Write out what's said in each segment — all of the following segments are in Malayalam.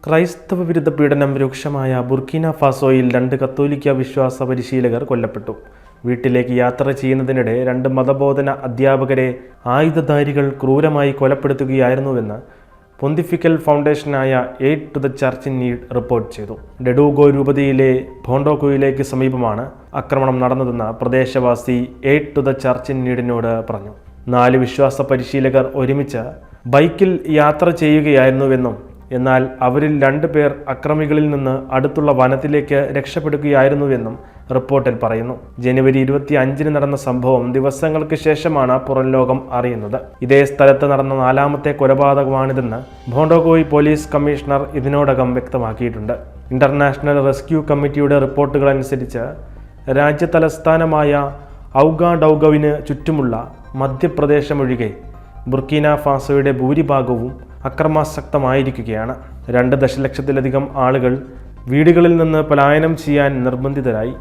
ക്രൈസ്തവ വിരുദ്ധ പീഡനം രൂക്ഷമായ ബുർക്കിന ഫാസോയിൽ 2 കത്തോലിക്ക വിശ്വാസ പരിശീലകർ കൊല്ലപ്പെട്ടു. വീട്ടിലേക്ക് യാത്ര ചെയ്യുന്നതിനിടെ 2 മതബോധന അധ്യാപകരെ ആയുധധാരികൾ ക്രൂരമായി കൊലപ്പെടുത്തുകയായിരുന്നുവെന്ന് പൊന്തിഫിക്കൽ ഫൗണ്ടേഷനായ Aid to the Church in Need report ചെയ്തു. ഡെഡൂഗോ രൂപതയിലെ ഭോണ്ടോക്കോയിലേക്ക് സമീപമാണ് ആക്രമണം നടന്നതെന്ന് പ്രദേശവാസി Aid to the Church in നീഡിനോട് പറഞ്ഞു. 4 വിശ്വാസ പരിശീലകർ ഒരുമിച്ച് ബൈക്കിൽ യാത്ര ചെയ്യുകയായിരുന്നുവെന്നും എന്നാൽ അവരിൽ 2 പേർ അക്രമികളിൽ നിന്ന് അടുത്തുള്ള വനത്തിലേക്ക് രക്ഷപ്പെടുകയായിരുന്നുവെന്നും റിപ്പോർട്ടിൽ പറയുന്നു. ജനുവരി 25 നടന്ന സംഭവം ദിവസങ്ങൾക്ക് ശേഷമാണ് പുറം ലോകം അറിയുന്നത്. ഇതേ സ്ഥലത്ത് നടന്ന 4ാമത്തെ കൊലപാതകമാണിതെന്ന് ഭോണ്ടോഗോയ് പോലീസ് കമ്മീഷണർ ഇതിനോടകം വ്യക്തമാക്കിയിട്ടുണ്ട്. ഇന്റർനാഷണൽ റെസ്ക്യൂ കമ്മിറ്റിയുടെ റിപ്പോർട്ടുകൾ അനുസരിച്ച് രാജ്യതലസ്ഥാനമായ ഔഗാഡൌഗവിന് ചുറ്റുമുള്ള മധ്യപ്രദേശമൊഴികെ ബുർക്കിന ഫാസോയുടെ ഭൂരിഭാഗവും അക്രമാസക്തമായിരിക്കുകയാണ്. 2 ദശലക്ഷത്തിലധികം ആളുകൾ വീടുകളിൽ നിന്ന് പലായനം ചെയ്യാൻ നിർബന്ധിതരായി.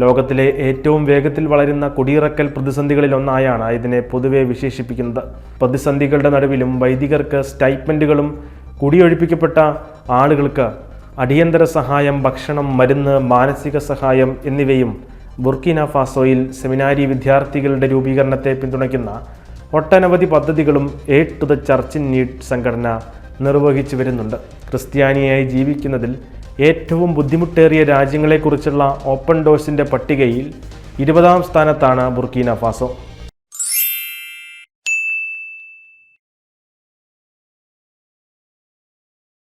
ലോകത്തിലെ ഏറ്റവും വേഗത്തിൽ വളരുന്ന കുടിയിറക്കൽ പ്രതിസന്ധികളിലൊന്നായാണ് ഇതിനെ പൊതുവെ വിശേഷിപ്പിക്കുന്നത്. പ്രതിസന്ധികളുടെ നടുവിലും വൈദികർക്ക് സ്റ്റൈപ്പൻഡുകളും കുടിയൊഴിപ്പിക്കപ്പെട്ട ആളുകൾക്ക് അടിയന്തര സഹായം, ഭക്ഷണം, മരുന്ന്, മാനസിക സഹായം എന്നിവയും ബുർക്കിന ഫാസോയിൽ സെമിനാരി വിദ്യാർത്ഥികളുടെ രൂപീകരണത്തെ പിന്തുണയ്ക്കുന്ന ഒട്ടനവധി പദ്ധതികളും Aid to the Church in Need സംഘടന നിർവഹിച്ചു വരുന്നുണ്ട്. ക്രിസ്ത്യാനിയായി ജീവിക്കുന്നതിൽ ഏറ്റവും ബുദ്ധിമുട്ടേറിയ രാജ്യങ്ങളെക്കുറിച്ചുള്ള ഓപ്പൺ ഡോഴ്സിൻ്റെ പട്ടികയിൽ 20ാം സ്ഥാനത്താണ് ബുർക്കിന ഫാസോ.